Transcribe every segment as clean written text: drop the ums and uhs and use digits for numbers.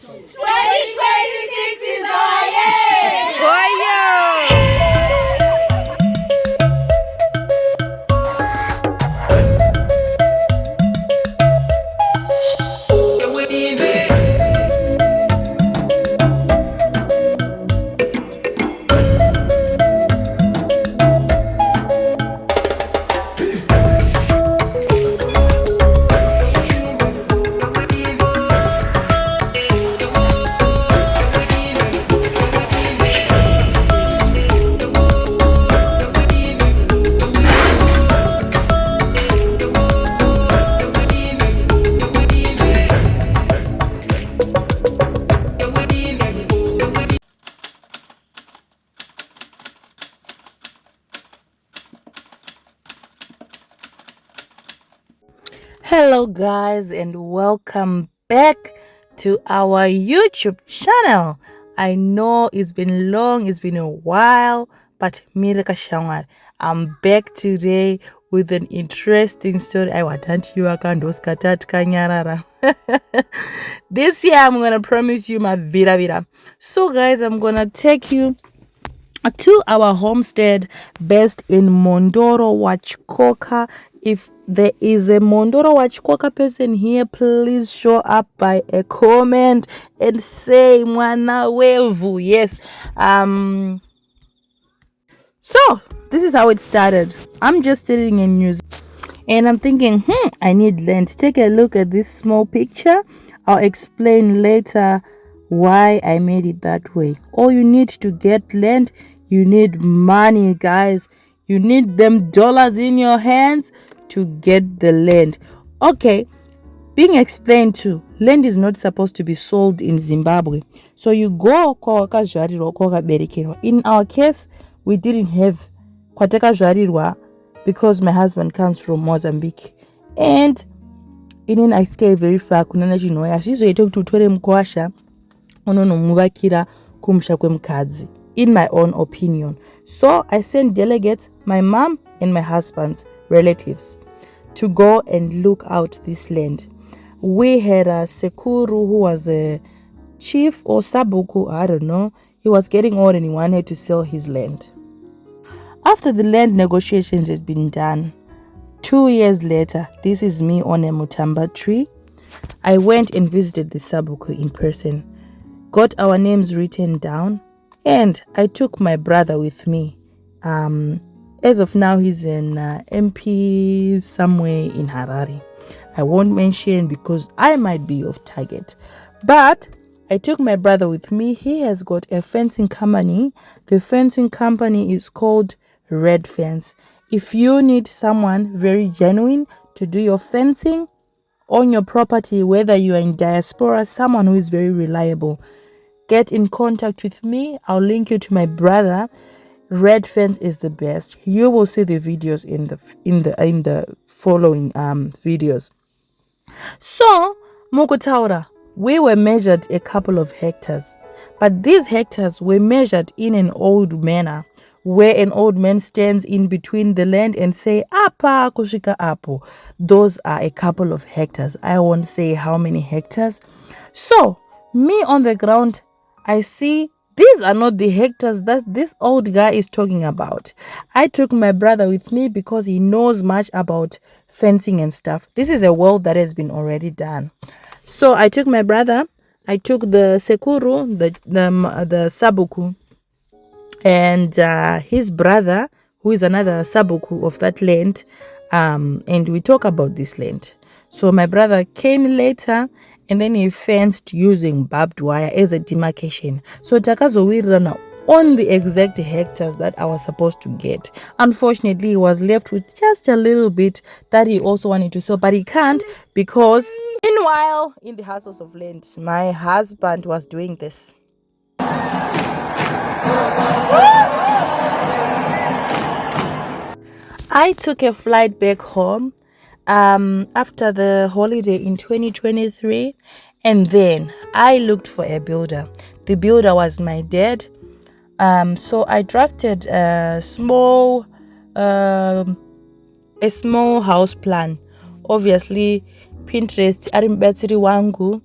2026 is our year! Audiio! Hello guys, and welcome back to our YouTube channel. I know it's been long, it's been a while, but I'm back today with an interesting story. This year I'm gonna promise you my vida. So guys, I'm gonna take you to our homestead based in Mondoro Wachikoka. If there is a Mondoro Wachikoka person here, please show up by a comment and say mwana wevu. Yes. So this is how it started. I'm just sitting in New Zealand and I'm thinking, I need land. Take a look at this small picture. I'll explain later why I made it that way. All you need to get land, you need money, guys. You need them dollars in your hands to get the land. Okay, being explained to, land is not supposed to be sold in Zimbabwe. So you go in our case, we didn't have kwataka because my husband comes from Mozambique. And in I stay very far kunana chinoya chizoita kuti utore mkwasha unonomuvakira kumusha kwemukadzi, in my own opinion. So I sent delegates, my mom and my husband's relatives, to go and look out this land. We had a Sekuru who was a chief or Sabuku, I don't know. He was getting old and he wanted to sell his land. After the land negotiations had been done, 2 years later, this is me on a Mutamba tree. I went and visited the Sabuku in person, got our names written down, and I took my brother with me. As of now, he's an MP somewhere in Harare. I won't mention because I might be off target. But I took my brother with me. He has got a fencing company. The fencing company is called Red Fence. If you need someone very genuine to do your fencing on your property, whether you are in diaspora, someone who is very reliable, get in contact with me. I'll link you to my brother. Red Fence is the best. You will see the videos in the following videos. So Mukotaura, we were measured a couple of hectares, but these hectares were measured in an old manner, where an old man stands in between the land and say, "Apa kushika apo." Those are a couple of hectares. I won't say how many hectares. So me on the ground, I see these are not the hectares that this old guy is talking about. I took my brother with me because he knows much about fencing and stuff. This is a well that has been already done. So I took my brother, I took the Sekuru, the Sabuku, and his brother, who is another Sabuku of that land, and we talk about this land. So my brother came later, and then he fenced using barbed wire as a demarcation. So takazowirana on the exact hectares that I was supposed to get. Unfortunately, he was left with just a little bit that he also wanted to sell, but he can't because meanwhile, in the houses of land, my husband was doing this. I took a flight back home after the holiday in 2023, and then I looked for a builder. The builder was my dad. So I drafted a small house plan. Obviously, Pinterest arimbetsiri wangu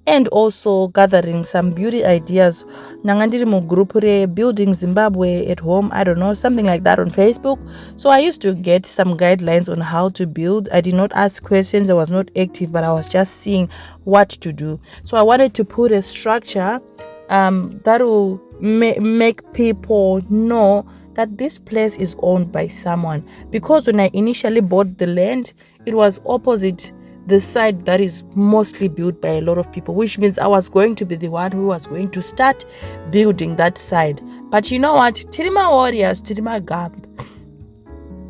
and also gathering some beauty ideas. Nangandiri mu group re Building Zimbabwe at Home, I don't know, something like that on Facebook. So I used to get some guidelines on how to build. I did not ask questions, I was not active, but I was just seeing what to do. So I wanted to put a structure that will make people know that this place is owned by someone. Because when I initially bought the land, it was opposite the side that is mostly built by a lot of people, which means I was going to be the one who was going to start building that side. But you know what? Tirima warriors, Tirima Gamb.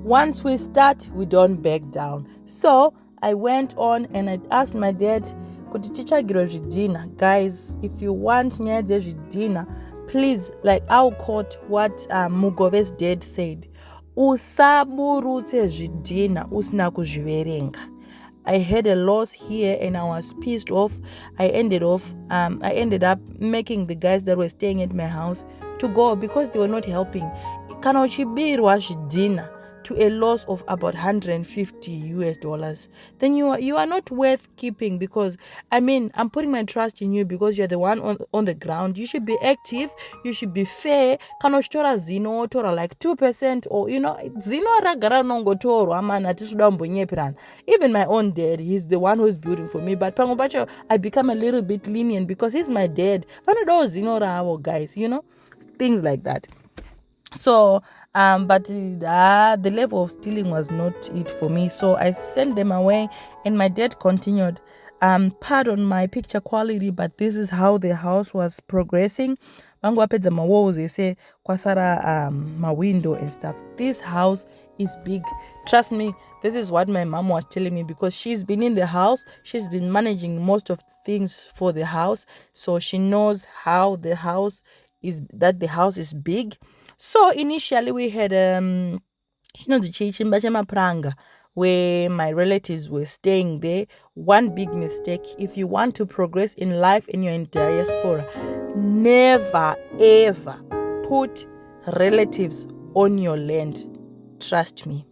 Once we start, we don't back down. So I went on and I asked my dad, kuti tichagiro zvidhina. Guys, if you want nyaya dzezvidhina, please, like I'll quote what Mugove's dad said, usaburutse zvidhina usina kuzviverenga. I had a loss here and I was pissed off. I ended up making the guys that were staying at my house to go because they were not helping. Kana uchibirwa zvidhina to a loss of about $150, then you are not worth keeping. Because I'm putting my trust in you because you're the one on the ground. You should be active, you should be fair. Kana uchitora zino tora like 2%, or zino ragara nongotorwa man atisuda mbonyepirana. Even my own dad, he's the one who's building for me, but pango pacho I become a little bit lenient because he's my dad. Vanodawo zino ravo, guys, things like that. So but the level of stealing was not it for me, so I sent them away and my dad continued. Pardon my picture quality, but this is how the house was progressing. Vangu vapedza mawalls ese kwasara mawindow and stuff. This house is big, trust me. This is what my mom was telling me because she's been in the house, she's been managing most of the things for the house, so she knows how the house is big. So initially we had the Chinyimbana Pranga, where my relatives were staying there. One big mistake: if you want to progress in life and you're in diaspora, never ever put relatives on your land. Trust me.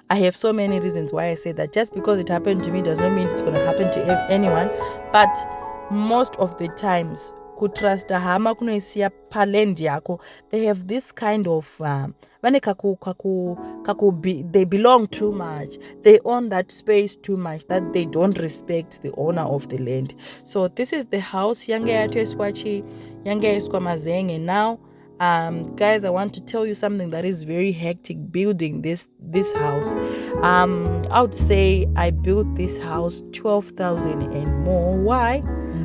I have so many reasons why I say that. Just because it happened to me does not mean it's going to happen to anyone. But most of the times, kutrasta hama kunoisia palendi yako, they have this kind of they belong too much, they own that space too much, that they don't respect the owner of the land. So this is the house yange yato eswachi, yange eswa mazenge. Now guys, I want to tell you something that is very hectic building this house. I would say I built this house 12,000 and more. Why?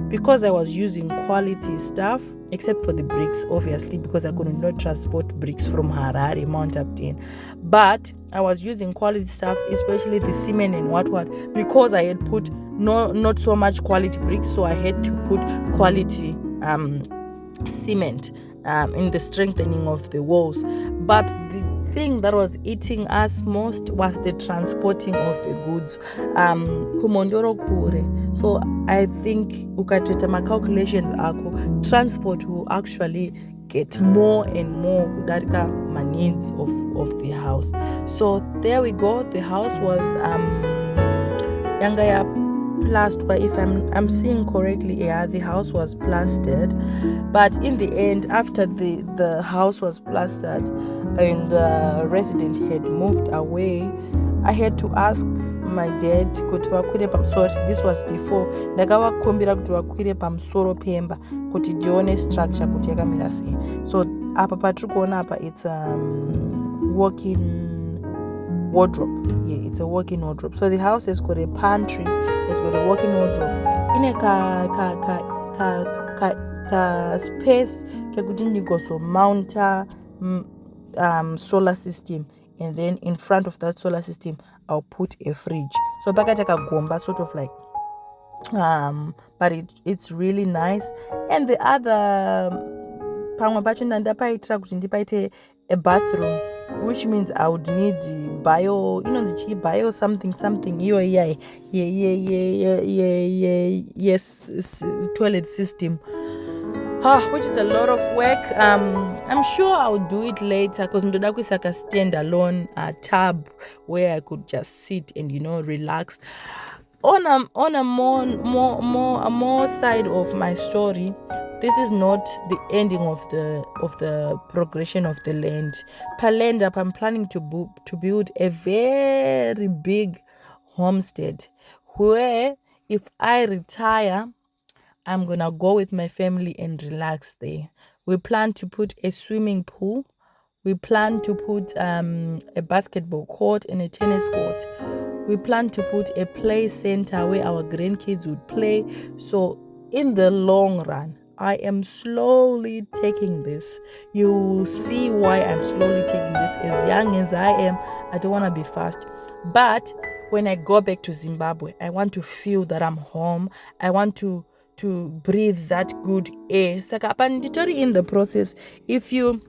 Because I was using quality stuff, except for the bricks, obviously, because I could not transport bricks from Harare, Mount Upton. But I was using quality stuff, especially the cement and what, because I had put not so much quality bricks, so I had to put quality cement in the strengthening of the walls. But the thing that was eating us most was the transporting of the goods kumondoro kure. So I think ukatweta my calculations ako, transport will actually get more and more kudarika my needs of the house. So there we go. The house was yangaya plastered. If I'm seeing correctly, yeah, the house was plastered. But in the end, after the house was plastered and the resident had moved away, I had to ask my dad kuti vakwire pamusoro. This was before ndakavakumbira kuti vakwire pamusoro pemba kuti ndione structure kuti yakamira sei. So apa patiri kuona apa, it's walk-in wardrobe. Yeah, it's a walk-in wardrobe. So the house has got a pantry, it's got a walk-in wardrobe in a ka space kekuti ndigoso mounta solar system, and then in front of that solar system I'll put a fridge. So pakataka gomba, sort of like but it's really nice. And the other pamwe pacho ndandapaitira kuti ndipaite a bathroom, which means I would need bio something yes, toilet system, which is a lot of work. I'm sure I'll do it later because ndoda kuisa ka stand alone tub where I could just sit and relax. on a more side of my story, this is not the ending of the progression of the land. Palenda, I'm planning to build a very big homestead where if I retire, I'm gonna go with my family and relax there. We plan to put a swimming pool. We plan to put a basketball court and a tennis court. We plan to put a play center where our grandkids would play. So in the long run, I am slowly taking this. You see why I'm slowly taking this. As young as I am, I don't want to be fast. But when I go back to Zimbabwe, I want to feel that I'm home. I want to breathe that good air. Sakapanitori in the process. If you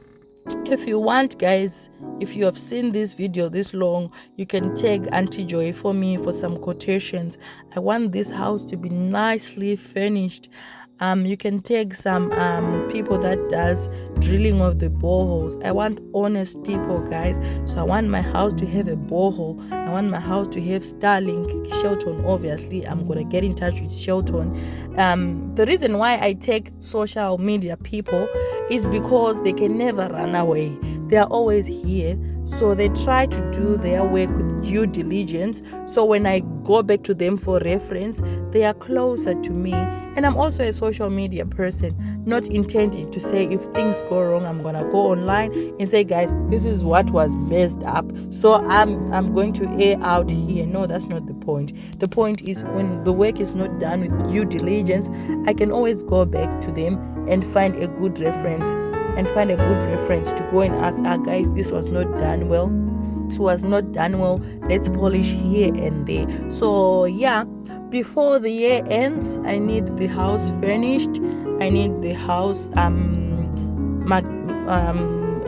want, guys, if you have seen this video this long, you can tag Auntie Joy for me for some quotations. I want this house to be nicely furnished. You can tag some people that does drilling of the boreholes. I want honest people, guys. So I want my house to have a borehole. I want my house to have Starlink. Shelton, obviously, I'm gonna get in touch with Shelton. The reason why I take social media people is because they can never run away. They are always here. So they try to do their work with due diligence. So when I go back to them for reference, they are closer to me. And I'm also a social media person, not intending to say if things go wrong, I'm gonna go online and say, guys, this is what was messed up, so I'm going to air out here. No, that's not the point. The point is when the work is not done with due diligence, I can always go back to them and find a good reference to go and ask, guys, this was not done well. Let's polish here and there. So yeah, before the year ends, I need the house furnished. I need the house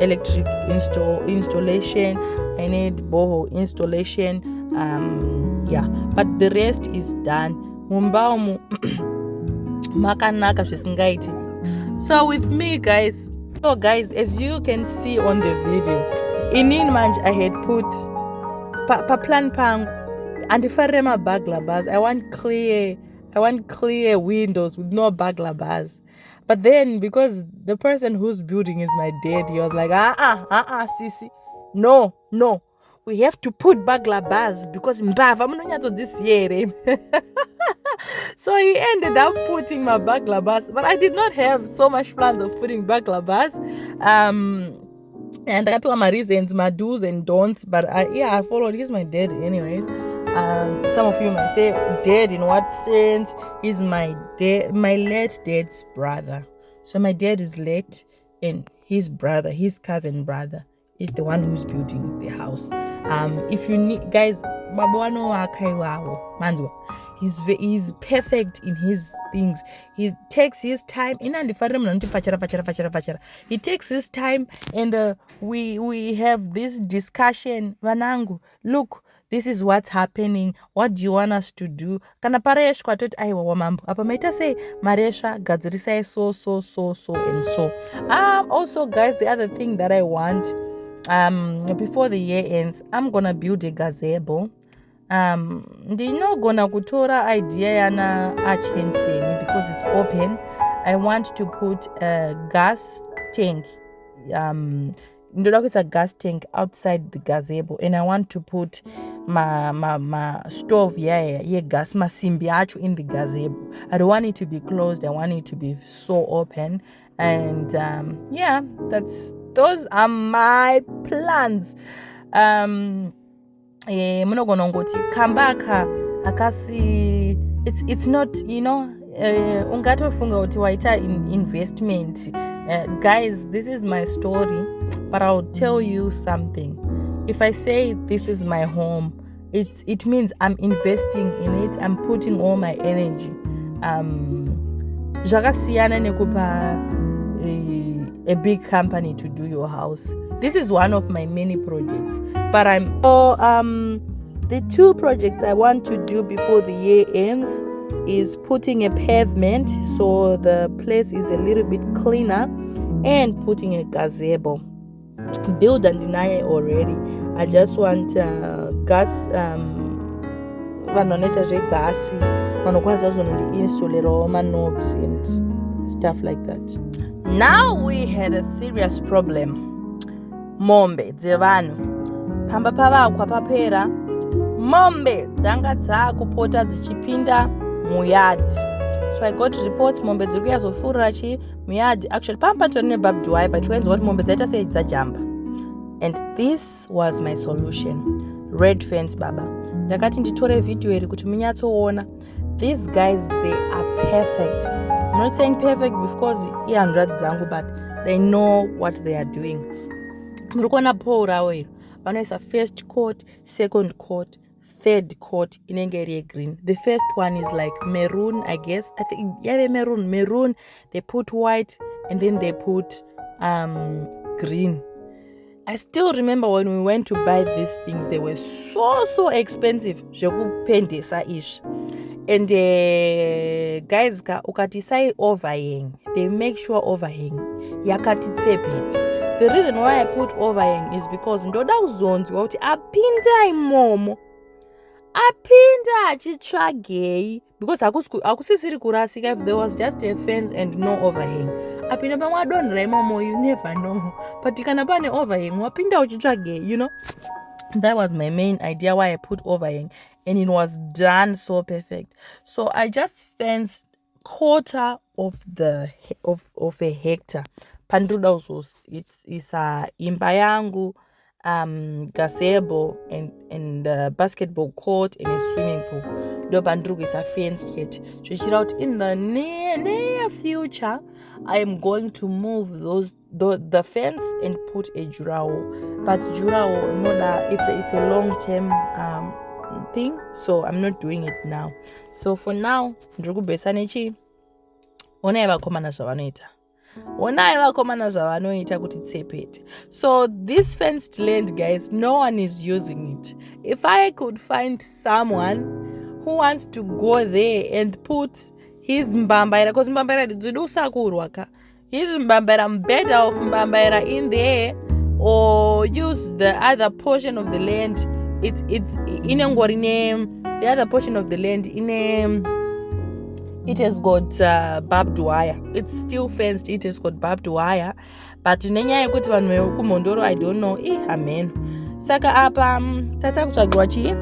electric installation. I need borehole installation. But the rest is done. Mumbaumu makanaka zvisingaiti. So with me, guys. So guys, as you can see on the video, in Manj I had put plan pang and if I remember bagla bars, I want clear windows with no bagla bars. But then because the person who's building is my dad, he was like, sisi, no, we have to put bagla bars because mbava this year. So he ended up putting my bagla bars, but I did not have so much plans of putting bagla bars. And I put my reasons, my do's and don'ts, but I followed. He's my dad anyways. Some of you might say, dad in what sense? He's my late dad's brother. So my dad is late, and his cousin brother is the one who's building the house. If you need, guys, he's perfect in his things. He takes his time. He takes his time, and we have this discussion. Vanangu, look, this is what's happening. What do you want us to do? Kana paresh kwa tot aiwa wamambo. Apa maita say maresha gadzirisa so and so. Also, guys, the other thing that I want, before the year ends, I'm gonna build a gazebo. Ndinogona kutora idea yana archenseni because it's open. I want to put a gas tank. It's a gas tank outside the gazebo, and I want to put my stove gas masimbi in the gazebo. I don't want it to be closed. I want it to be so open. And those are my plans. Kambaka akasi, it's not, ungatofunga uti waita investment. Guys, this is my story, but I'll tell you something. If I say this is my home, it means I'm investing in it. I'm putting all my energy. Jakasiyana nekupa a big company to do your house. This is one of my many projects, but the two projects I want to do before the year ends is putting a pavement so the place is a little bit cleaner, and putting a gazebo. Build and deny already. I just want gas vanhu vanoita zvegasi vanokwanisa kuzondiinstallerawo manobs and stuff like that. Now we had a serious problem. Mombe dzevanhu pamba pavakwa papera, mombe dzanga dzakupota dzichipinda muyard. So I got reports mombe dziri kuyazofurira muyard. Actually pamba patori nebarbed wire, but wenzi kuti mombe dzaita sei dzajamba. And this was my solution. Red fence baba. Ndakati nditore video iri kuti munyatsoona. These guys, they are perfect. I'm not saying perfect because i100 zangu, but they know what they are doing. Muri kuona pole rawo iro vanoisa first coat, second coat, third coat inenge iri green. The first one is like maroon, I guess. I think maroon. They put white and then they put green. I still remember when we went to buy these things, they were so expensive. Zvekupendesa ish. And guys, ukati sai overhang, they make sure overhang yakati tsepeti. The reason why I put overhang is because ndoda kuzonzwa kuti apinda imomo, apinda achitsvagei, because akusisiri kurasika if there was just a fence and no overhang. Apinda pamwe adonhera imomo, you never know. But kana pane overhang wapinda uchitsvagei, you know. That was my main idea why I put overhang, and it was done so perfect. So I just fenced quarter of a hectare. Pandruda it's imba yangu, gazebo and basketball court and a swimming pool. Do Pandruga is a fenced yet. So out in the near future, I am going to move the fence and put a jurao. But jurao, no, it's a long-term thing, so I'm not doing it now. So for now, ndrugu besanechi ona evakomana zvavanoita kuti tsepete. So this fenced land, guys, no one is using it. If I could find someone who wants to go there and put his mbambaira, because mbambaira dzidusa kurwaka, his mbambaira, better of mbambaira in there, or use the other portion of the land. It's in the other portion of the land it has got barbed wire. It's still fenced, it has got barbed wire, but nenyaya yekuti vanhu vekumhondoro I don't know. Amen. Saka apa tata kutsvagirwa chii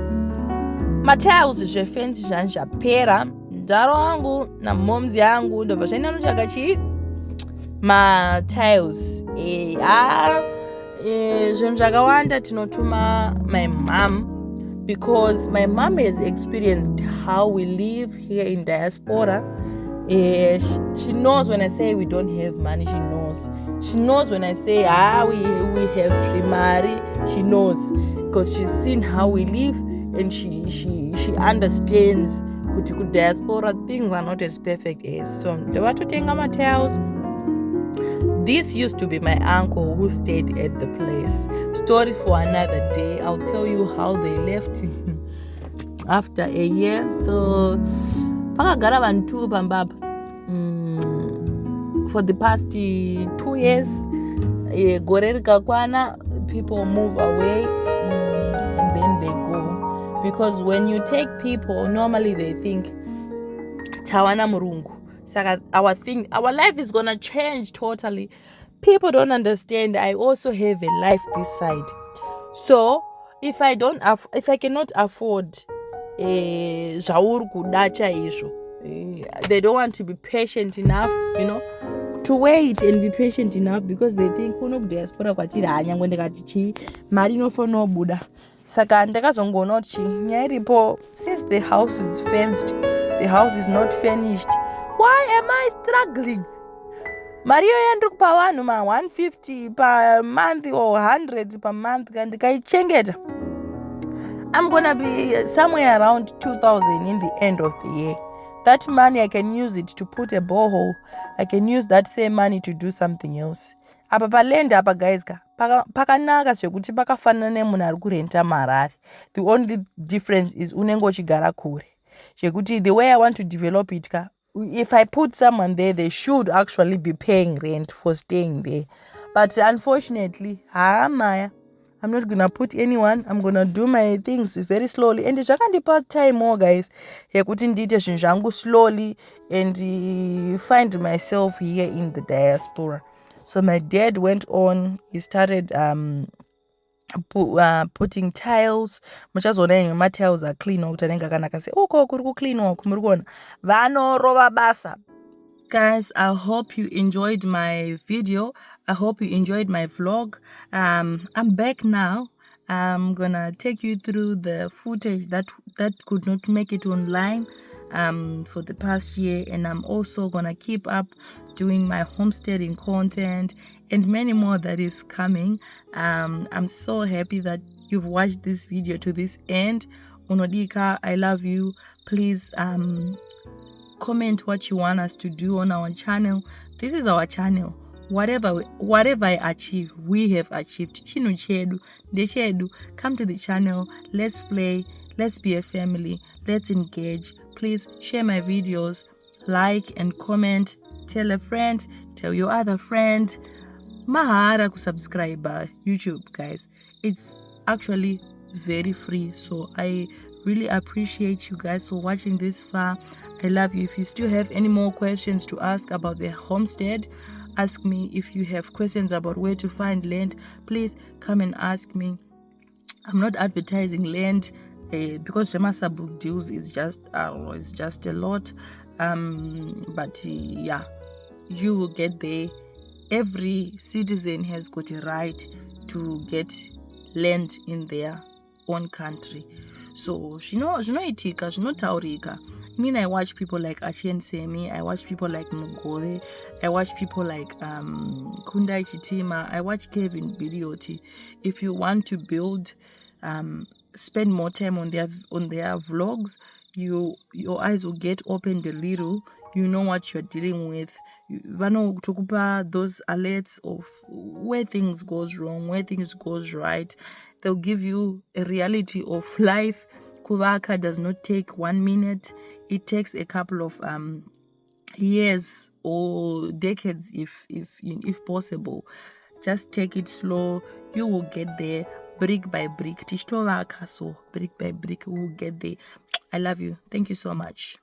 matiles zvefence zvangu zvapera. Ndaro wangu namomzi yangu ndobva zvaenda notsvaga chii matiles. Zvinhu zvakawanda tinotuma my mom, because my mom has experienced how we live here in diaspora. She knows when I say we don't have money. She knows when I say we have free money. She knows, because she's seen how we live, and she understands kuti ku diaspora things are not as perfect as. So ndavatotenga matiles. This used to be my uncle who stayed at the place. Story for another day. I'll tell you how they left after a year. So pakagara vantu pambapa for the past 2 years. Gore rikakwana, people move away and then they go. Because when you take people, normally they think tawana murungu. Saka our life is gonna change totally. People don't understand. I also have a life this side. So if I cannot afford zvauri kudacha izvo, they don't want to be patient enough, to wait and be patient enough, because they think kuno kudiaspora kwatiri hanyangwe ndikati chii mari inofanira kubuda. Saka ndakazongoona kuti chii nyaya iripo, since the house is fenced, the house is not furnished, why am I struggling? Mari yoyandiri kupa vanhu 150 per month or 100 per month, kandi ndikaichengeta I'm gonna be somewhere around 2,000 in the end of the year. That money I can use it to put a borehole. I can use that same money to do something else. Apa palenda apa guys pakanaka zvekuti pakafanana nemunhu ari kurenta marari. The only difference is unenge uchigara kure. Zvekuti the way I want to develop it, if I put someone there, they should actually be paying rent for staying there. But unfortunately, Maya, I'm not gonna put anyone. I'm gonna do my things very slowly. And zvakandipa time more, guys, yekuti ndiite zvinhu zvangu slowly and find myself here in the diaspora. So my dad went on. He started putting tiles. Muchazoona imwe matiles acleanwa kuti anenge akanaka sei. Uko kuri kucleanwa uku muri kuona vanorova basa. Guys, I hope you enjoyed my video. I hope you enjoyed my vlog. I'm back now. I'm gonna take you through the footage that could not make it online for the past year, and I'm also gonna keep up doing my homesteading content and many more that is coming. I'm so happy that you've watched this video to this end. Unodika, I love you. Please comment what you want us to do on our channel. This is our channel. Whatever I achieve, we have achieved. Chinu chedu, de chedu. Come to the channel. Let's play. Let's be a family. Let's engage. Please share my videos, like and comment. Tell a friend. Tell your other friend. Mahara ku subscribe YouTube, guys. It's actually very free. So I really appreciate you guys for watching this far. I love you. If you still have any more questions to ask about the homestead, ask me. If you have questions about where to find land, please come and ask me. I'm not advertising land because Shemasabu deals is just a lot. But yeah, you will get there. Every citizen has got a right to get land in their own country. So zvinotaurika. I mean, I watch people like Achien Semi, I watch people like Morgade, I watch people like Kundai Chitima, I watch Kevin Bidioti. If you want to build, spend more time on their vlogs, your eyes will get opened a little. You know what you're dealing with. Vano tokupa those alerts of where things goes wrong, where things goes right. They'll give you a reality of life. Kuvaka does not take 1 minute. It takes a couple of years or decades if possible. Just take it slow. You will get there brick by brick. Tishtovaka, so brick by brick, we will get there. I love you. Thank you so much.